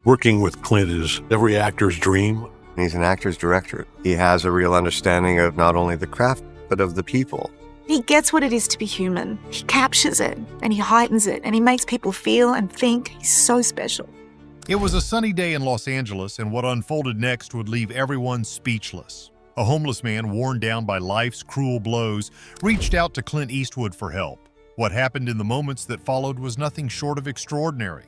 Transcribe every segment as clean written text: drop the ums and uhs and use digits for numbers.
Working with Clint is every actor's dream. He's an actor's director. He has a real understanding of not only the craft, but of the people. He gets what it is to be human. He captures it, and he heightens it, and he makes people feel and think. He's so special. It was a sunny day in Los Angeles, and what unfolded next would leave everyone speechless. A homeless man, worn down by life's cruel blows, reached out to Clint Eastwood for help. What happened in the moments that followed was nothing short of extraordinary.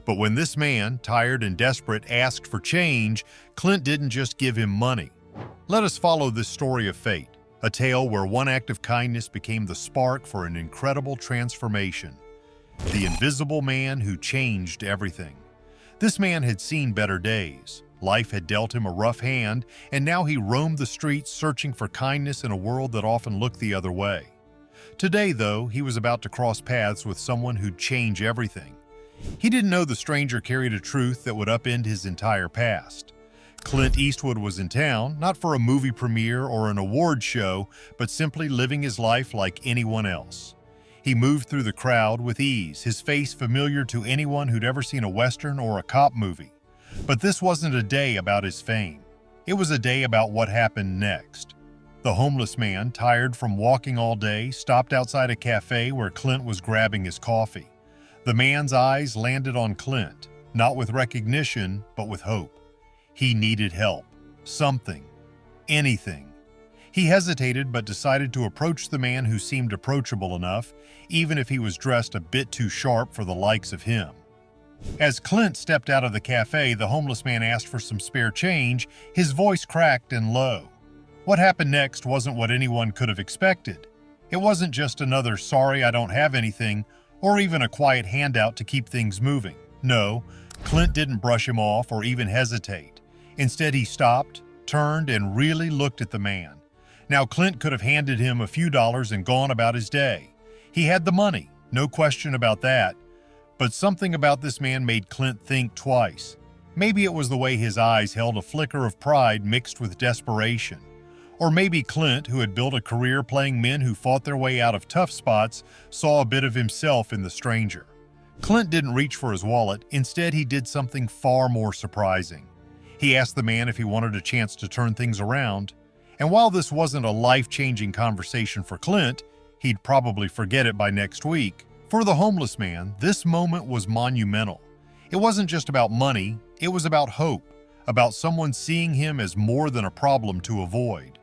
But when this man, tired and desperate, asked for change, Clint didn't just give him money. Let us follow this story of fate, a tale where one act of kindness became the spark for an incredible transformation. The invisible man who changed everything. This man had seen better days. Life had dealt him a rough hand, and now he roamed the streets searching for kindness in a world that often looked the other way. Today, though, he was about to cross paths with someone who'd change everything. He didn't know the stranger carried a truth that would upend his entire past. Clint Eastwood was in town, not for a movie premiere or an award show, but simply living his life like anyone else. He moved through the crowd with ease, his face familiar to anyone who'd ever seen a Western or a cop movie. But this wasn't a day about his fame. It was a day about what happened next. The homeless man, tired from walking all day, stopped outside a cafe where Clint was grabbing his coffee. The man's eyes landed on Clint, not with recognition, but with hope. He needed help. Something. Anything. He hesitated but decided to approach the man who seemed approachable enough, even if he was dressed a bit too sharp for the likes of him. As Clint stepped out of the cafe, the homeless man asked for some spare change, his voice cracked and low. What happened next wasn't what anyone could have expected. It wasn't just another "sorry, I don't have anything," or even a quiet handout to keep things moving. No, Clint didn't brush him off or even hesitate. Instead, he stopped, turned, and really looked at the man. Now, Clint could have handed him a few dollars and gone about his day. He had the money, no question about that. But something about this man made Clint think twice. Maybe it was the way his eyes held a flicker of pride mixed with desperation. Or maybe Clint, who had built a career playing men who fought their way out of tough spots, saw a bit of himself in the stranger. Clint didn't reach for his wallet. Instead, he did something far more surprising. He asked the man if he wanted a chance to turn things around. And while this wasn't a life-changing conversation for Clint, he'd probably forget it by next week. For the homeless man, this moment was monumental. It wasn't just about money, it was about hope, about someone seeing him as more than a problem to avoid.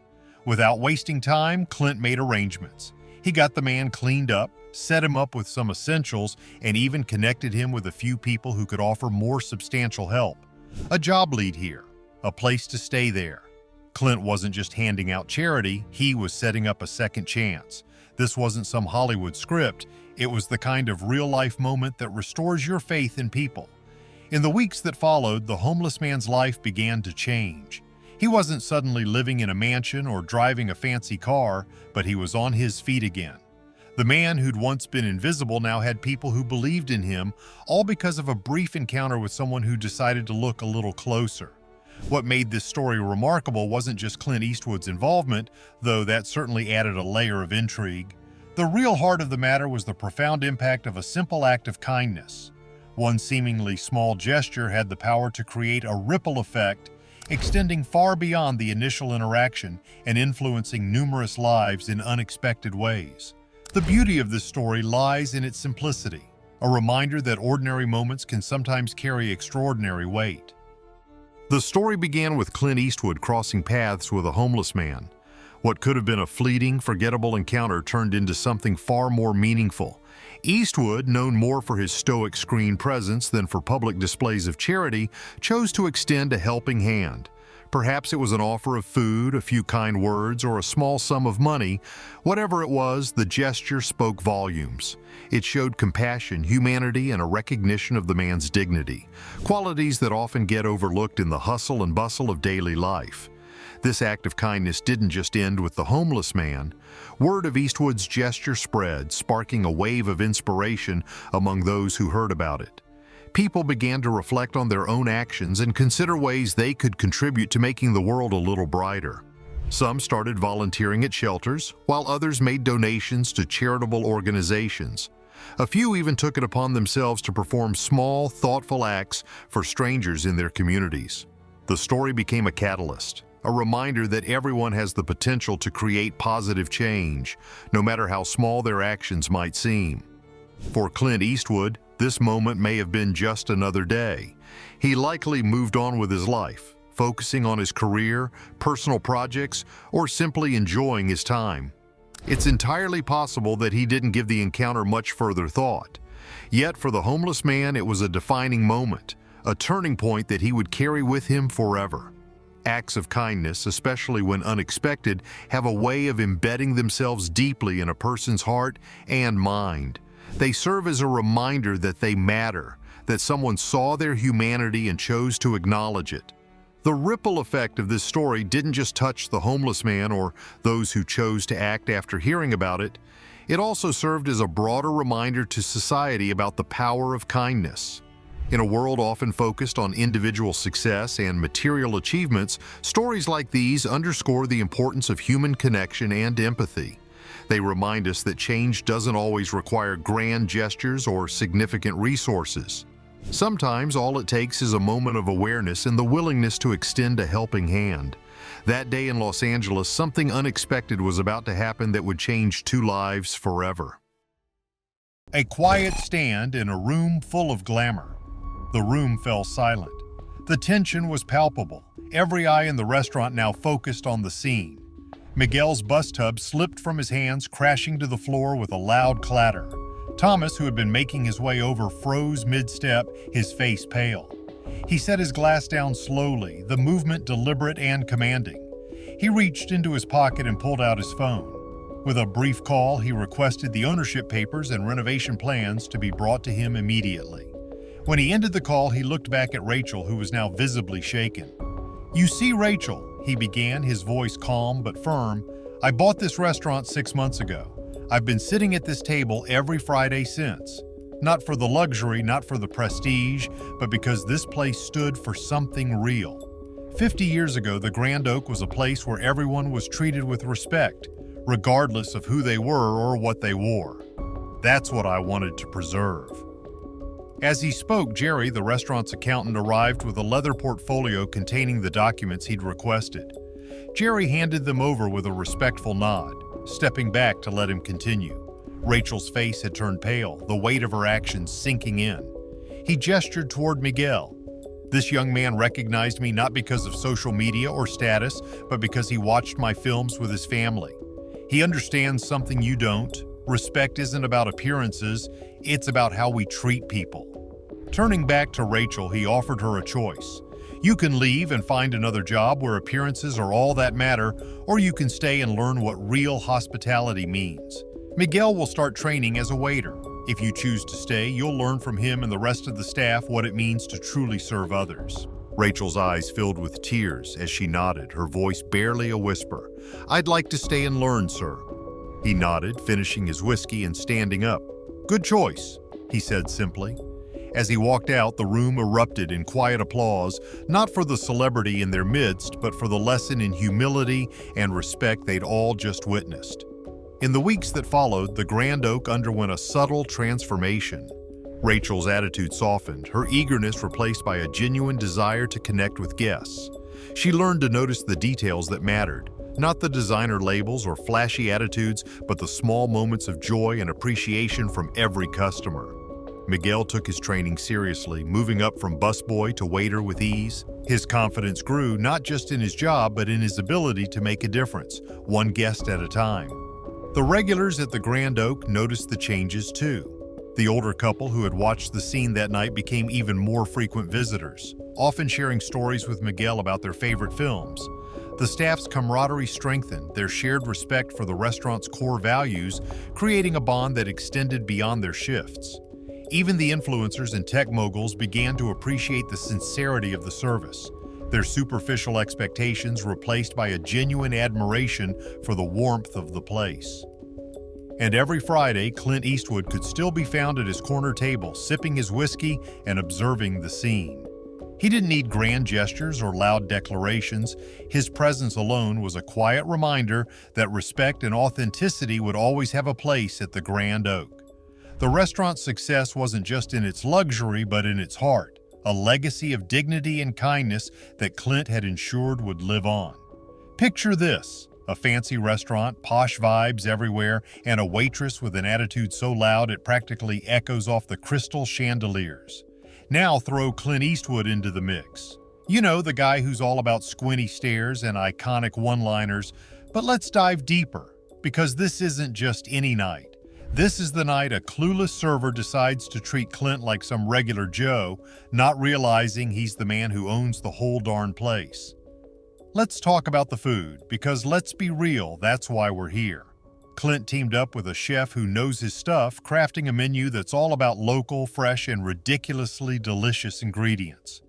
Without wasting time, Clint made arrangements. He got the man cleaned up, set him up with some essentials, and even connected him with a few people who could offer more substantial help. A job lead here, a place to stay there. Clint wasn't just handing out charity, he was setting up a second chance. This wasn't some Hollywood script, it was the kind of real-life moment that restores your faith in people. In the weeks that followed, the homeless man's life began to change. He wasn't suddenly living in a mansion or driving a fancy car, but he was on his feet again. The man who'd once been invisible now had people who believed in him, all because of a brief encounter with someone who decided to look a little closer. What made this story remarkable wasn't just Clint Eastwood's involvement, though that certainly added a layer of intrigue. The real heart of the matter was the profound impact of a simple act of kindness. One seemingly small gesture had the power to create a ripple effect, extending far beyond the initial interaction and influencing numerous lives in unexpected ways. The beauty of this story lies in its simplicity, a reminder that ordinary moments can sometimes carry extraordinary weight. The story began with Clint Eastwood crossing paths with a homeless man. What could have been a fleeting, forgettable encounter turned into something far more meaningful. Eastwood, known more for his stoic screen presence than for public displays of charity, chose to extend a helping hand. Perhaps it was an offer of food, a few kind words, or a small sum of money. Whatever it was, the gesture spoke volumes. It showed compassion, humanity, and a recognition of the man's dignity, qualities that often get overlooked in the hustle and bustle of daily life. This act of kindness didn't just end with the homeless man. Word of Eastwood's gesture spread, sparking a wave of inspiration among those who heard about it. People began to reflect on their own actions and consider ways they could contribute to making the world a little brighter. Some started volunteering at shelters, while others made donations to charitable organizations. A few even took it upon themselves to perform small, thoughtful acts for strangers in their communities. The story became a catalyst, a reminder that everyone has the potential to create positive change, no matter how small their actions might seem. For Clint Eastwood, this moment may have been just another day. He likely moved on with his life, focusing on his career, personal projects, or simply enjoying his time. It's entirely possible that he didn't give the encounter much further thought. Yet for the homeless man, it was a defining moment, a turning point that he would carry with him forever. Acts of kindness, especially when unexpected, have a way of embedding themselves deeply in a person's heart and mind. They serve as a reminder that they matter, that someone saw their humanity and chose to acknowledge it. The ripple effect of this story didn't just touch the homeless man or those who chose to act after hearing about it. It also served as a broader reminder to society about the power of kindness. In a world often focused on individual success and material achievements, stories like these underscore the importance of human connection and empathy. They remind us that change doesn't always require grand gestures or significant resources. Sometimes all it takes is a moment of awareness and the willingness to extend a helping hand. That day in Los Angeles, something unexpected was about to happen that would change 2 lives forever. A quiet stand in a room full of glamour. The room fell silent. The tension was palpable, every eye in the restaurant now focused on the scene. Miguel's bus tub slipped from his hands, crashing to the floor with a loud clatter. Thomas, who had been making his way over, froze mid-step, his face pale. He set his glass down slowly, the movement deliberate and commanding. He reached into his pocket and pulled out his phone. With a brief call, he requested the ownership papers and renovation plans to be brought to him immediately. When he ended the call, he looked back at Rachel, who was now visibly shaken. "You see, Rachel," he began, his voice calm but firm, "I bought this restaurant 6 months ago. I've been sitting at this table every Friday since. Not for the luxury, not for the prestige, but because this place stood for something real. 50 years ago, the Grand Oak was a place where everyone was treated with respect, regardless of who they were or what they wore. That's what I wanted to preserve." As he spoke, Jerry, the restaurant's accountant, arrived with a leather portfolio containing the documents he'd requested. Jerry handed them over with a respectful nod, stepping back to let him continue. Rachel's face had turned pale, the weight of her actions sinking in. He gestured toward Miguel. "This young man recognized me not because of social media or status, but because he watched my films with his family. He understands something you don't. Respect isn't about appearances, it's about how we treat people." Turning back to Rachel, he offered her a choice. "You can leave and find another job where appearances are all that matter, or you can stay and learn what real hospitality means. Miguel will start training as a waiter. If you choose to stay, you'll learn from him and the rest of the staff what it means to truly serve others." Rachel's eyes filled with tears as she nodded, her voice barely a whisper. "I'd like to stay and learn, sir." He nodded, finishing his whiskey and standing up. "Good choice," he said simply. As he walked out, the room erupted in quiet applause, not for the celebrity in their midst, but for the lesson in humility and respect they'd all just witnessed. In the weeks that followed, the Grand Oak underwent a subtle transformation. Rachel's attitude softened, her eagerness replaced by a genuine desire to connect with guests. She learned to notice the details that mattered, not the designer labels or flashy attitudes, but the small moments of joy and appreciation from every customer. Miguel took his training seriously, moving up from busboy to waiter with ease. His confidence grew not just in his job, but in his ability to make a difference, one guest at a time. The regulars at the Grand Oak noticed the changes too. The older couple who had watched the scene that night became even more frequent visitors, often sharing stories with Miguel about their favorite films. The staff's camaraderie strengthened, their shared respect for the restaurant's core values, creating a bond that extended beyond their shifts. Even the influencers and tech moguls began to appreciate the sincerity of the service, their superficial expectations replaced by a genuine admiration for the warmth of the place. And every Friday, Clint Eastwood could still be found at his corner table, sipping his whiskey and observing the scene. He didn't need grand gestures or loud declarations. His presence alone was a quiet reminder that respect and authenticity would always have a place at the Grand Oak. The restaurant's success wasn't just in its luxury, but in its heart, a legacy of dignity and kindness that Clint had ensured would live on. Picture this: a fancy restaurant, posh vibes everywhere, and a waitress with an attitude so loud it practically echoes off the crystal chandeliers. Now throw Clint Eastwood into the mix. You know, the guy who's all about squinty stares and iconic one-liners. But let's dive deeper, because this isn't just any night. This is the night a clueless server decides to treat Clint like some regular Joe, not realizing he's the man who owns the whole darn place. Let's talk about the food, because let's be real, that's why we're here. Clint teamed up with a chef who knows his stuff, crafting a menu that's all about local, fresh, and ridiculously delicious ingredients.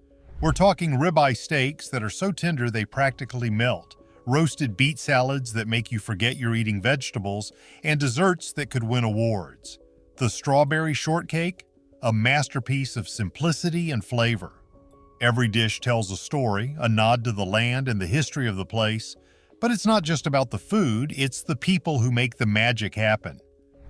We're talking ribeye steaks that are so tender they practically melt, roasted beet salads that make you forget you're eating vegetables, and desserts that could win awards. The strawberry shortcake, a masterpiece of simplicity and flavor. Every dish tells a story, a nod to the land and the history of the place. But it's not just about the food, it's the people who make the magic happen.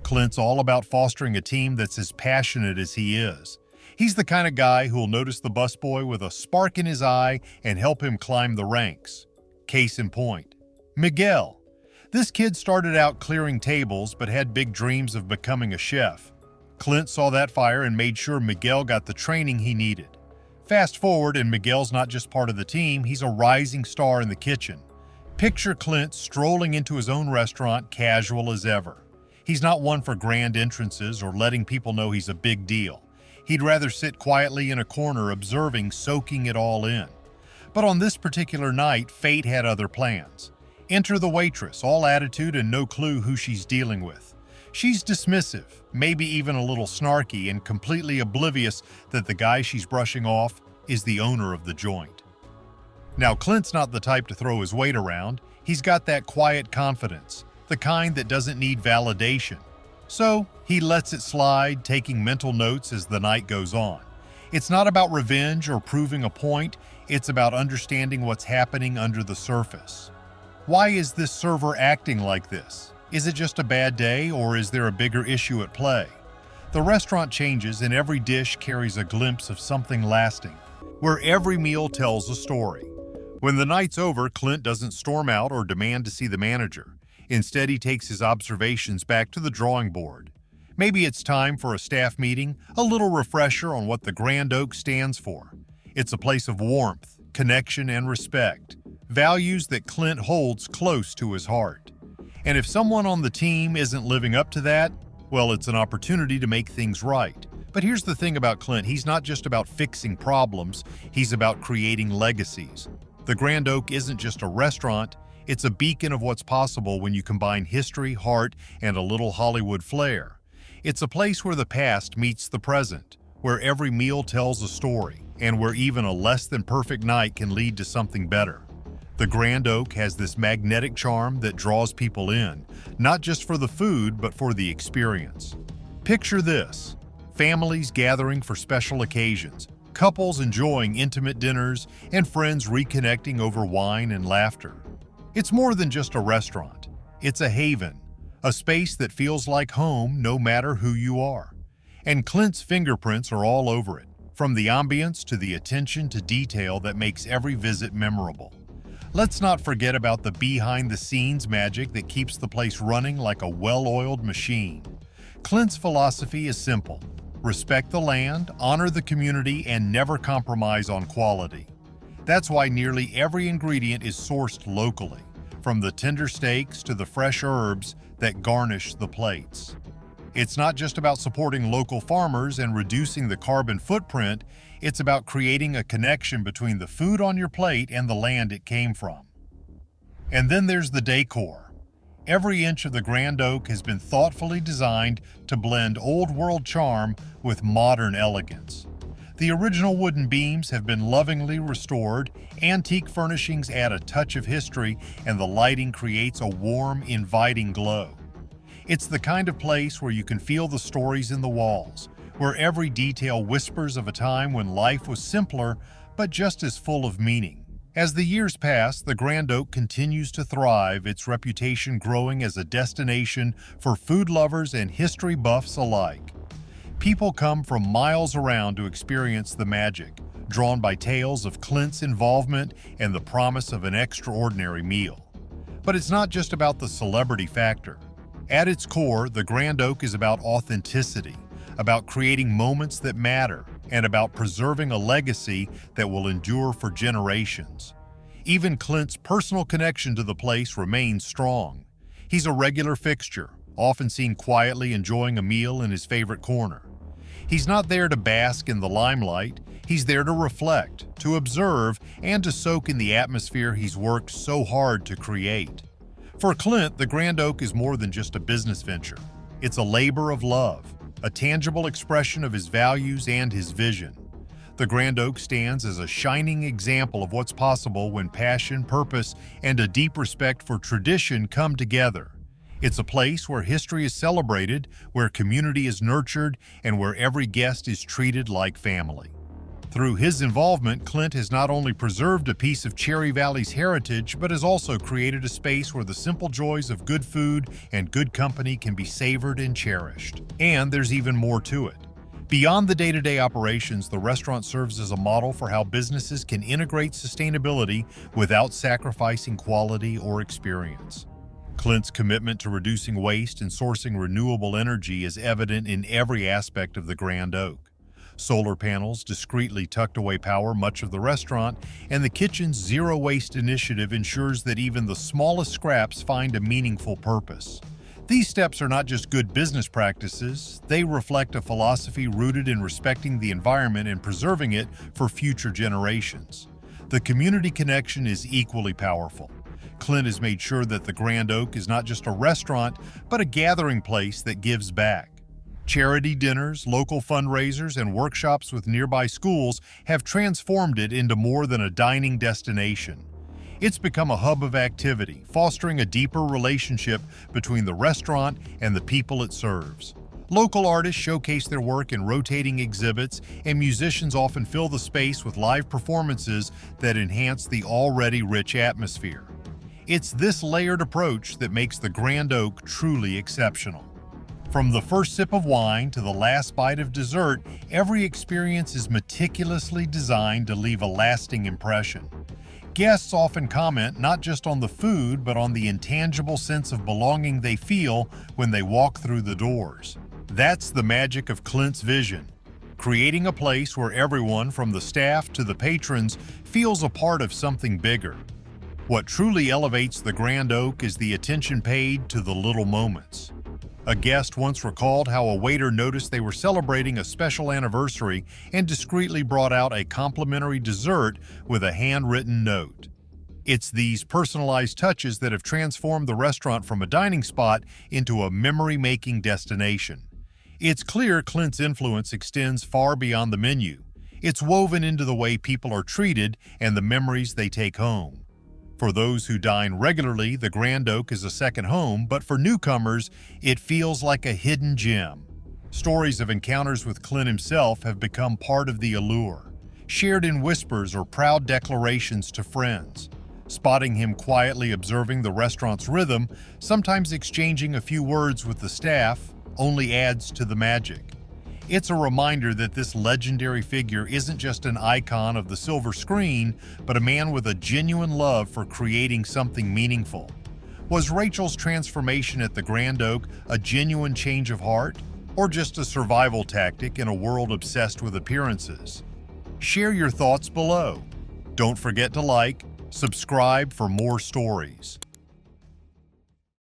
Clint's all about fostering a team that's as passionate as he is. He's the kind of guy who'll notice the busboy with a spark in his eye and help him climb the ranks. Case in point, Miguel. This kid started out clearing tables but had big dreams of becoming a chef. Clint saw that fire and made sure Miguel got the training he needed. Fast forward, and Miguel's not just part of the team, he's a rising star in the kitchen. Picture Clint strolling into his own restaurant, casual as ever. He's not one for grand entrances or letting people know he's a big deal. He'd rather sit quietly in a corner observing, soaking it all in. But on this particular night, fate had other plans. Enter the waitress, all attitude and no clue who she's dealing with. She's dismissive, maybe even a little snarky, and completely oblivious that the guy she's brushing off is the owner of the joint. Now, Clint's not the type to throw his weight around. He's got that quiet confidence, the kind that doesn't need validation. So, he lets it slide, taking mental notes as the night goes on. It's not about revenge or proving a point, it's about understanding what's happening under the surface. Why is this server acting like this? Is it just a bad day, or is there a bigger issue at play? The restaurant changes and every dish carries a glimpse of something lasting, where every meal tells a story. When the night's over, Clint doesn't storm out or demand to see the manager. Instead, he takes his observations back to the drawing board. Maybe it's time for a staff meeting, a little refresher on what the Grand Oak stands for. It's a place of warmth, connection, and respect, values that Clint holds close to his heart. And if someone on the team isn't living up to that, well, it's an opportunity to make things right. But here's the thing about Clint, he's not just about fixing problems, he's about creating legacies. The Grand Oak isn't just a restaurant, it's a beacon of what's possible when you combine history, heart, and a little Hollywood flair. It's a place where the past meets the present, where every meal tells a story, and where even a less than perfect night can lead to something better. The Grand Oak has this magnetic charm that draws people in, not just for the food, but for the experience. Picture this: families gathering for special occasions, couples enjoying intimate dinners, and friends reconnecting over wine and laughter. It's more than just a restaurant. It's a haven, a space that feels like home no matter who you are. And Clint's fingerprints are all over it, from the ambience to the attention to detail that makes every visit memorable. Let's not forget about the behind-the-scenes magic that keeps the place running like a well-oiled machine. Clint's philosophy is simple: respect the land, honor the community, and never compromise on quality. That's why nearly every ingredient is sourced locally, from the tender steaks to the fresh herbs that garnish the plates. It's not just about supporting local farmers and reducing the carbon footprint, it's about creating a connection between the food on your plate and the land it came from. And then there's the decor. Every inch of the Grand Oak has been thoughtfully designed to blend old-world charm with modern elegance. The original wooden beams have been lovingly restored, antique furnishings add a touch of history, and the lighting creates a warm, inviting glow. It's the kind of place where you can feel the stories in the walls, where every detail whispers of a time when life was simpler but just as full of meaning. As the years pass, the Grand Oak continues to thrive, its reputation growing as a destination for food lovers and history buffs alike. People come from miles around to experience the magic, drawn by tales of Clint's involvement and the promise of an extraordinary meal. But it's not just about the celebrity factor. At its core, the Grand Oak is about authenticity, about creating moments that matter, and about preserving a legacy that will endure for generations. Even Clint's personal connection to the place remains strong. He's a regular fixture, often seen quietly enjoying a meal in his favorite corner. He's not there to bask in the limelight. He's there to reflect, to observe, and to soak in the atmosphere he's worked so hard to create. For Clint, the Grand Oak is more than just a business venture. It's a labor of love, a tangible expression of his values and his vision. The Grand Oak stands as a shining example of what's possible when passion, purpose, and a deep respect for tradition come together. It's a place where history is celebrated, where community is nurtured, and where every guest is treated like family. Through his involvement, Clint has not only preserved a piece of Cherry Valley's heritage, but has also created a space where the simple joys of good food and good company can be savored and cherished. And there's even more to it. Beyond the day-to-day operations, the restaurant serves as a model for how businesses can integrate sustainability without sacrificing quality or experience. Clint's commitment to reducing waste and sourcing renewable energy is evident in every aspect of the Grand Oak. Solar panels discreetly tucked away power much of the restaurant, and the kitchen's zero-waste initiative ensures that even the smallest scraps find a meaningful purpose. These steps are not just good business practices, they reflect a philosophy rooted in respecting the environment and preserving it for future generations. The community connection is equally powerful. Clint has made sure that the Grand Oak is not just a restaurant, but a gathering place that gives back. Charity dinners, local fundraisers, and workshops with nearby schools have transformed it into more than a dining destination. It's become a hub of activity, fostering a deeper relationship between the restaurant and the people it serves. Local artists showcase their work in rotating exhibits, and musicians often fill the space with live performances that enhance the already rich atmosphere. It's this layered approach that makes the Grand Oak truly exceptional. From the first sip of wine to the last bite of dessert, every experience is meticulously designed to leave a lasting impression. Guests often comment not just on the food, but on the intangible sense of belonging they feel when they walk through the doors. That's the magic of Clint's vision, creating a place where everyone, from the staff to the patrons, feels a part of something bigger. What truly elevates the Grand Oak is the attention paid to the little moments. A guest once recalled how a waiter noticed they were celebrating a special anniversary and discreetly brought out a complimentary dessert with a handwritten note. It's these personalized touches that have transformed the restaurant from a dining spot into a memory-making destination. It's clear Clint's influence extends far beyond the menu. It's woven into the way people are treated and the memories they take home. For those who dine regularly, the Grand Oak is a second home, but for newcomers, it feels like a hidden gem. Stories of encounters with Clint himself have become part of the allure, shared in whispers or proud declarations to friends. Spotting him quietly observing the restaurant's rhythm, sometimes exchanging a few words with the staff, only adds to the magic. It's a reminder that this legendary figure isn't just an icon of the silver screen, but a man with a genuine love for creating something meaningful. Was Rachel's transformation at the Grand Oak a genuine change of heart, or just a survival tactic in a world obsessed with appearances? Share your thoughts below. Don't forget to like, subscribe for more stories.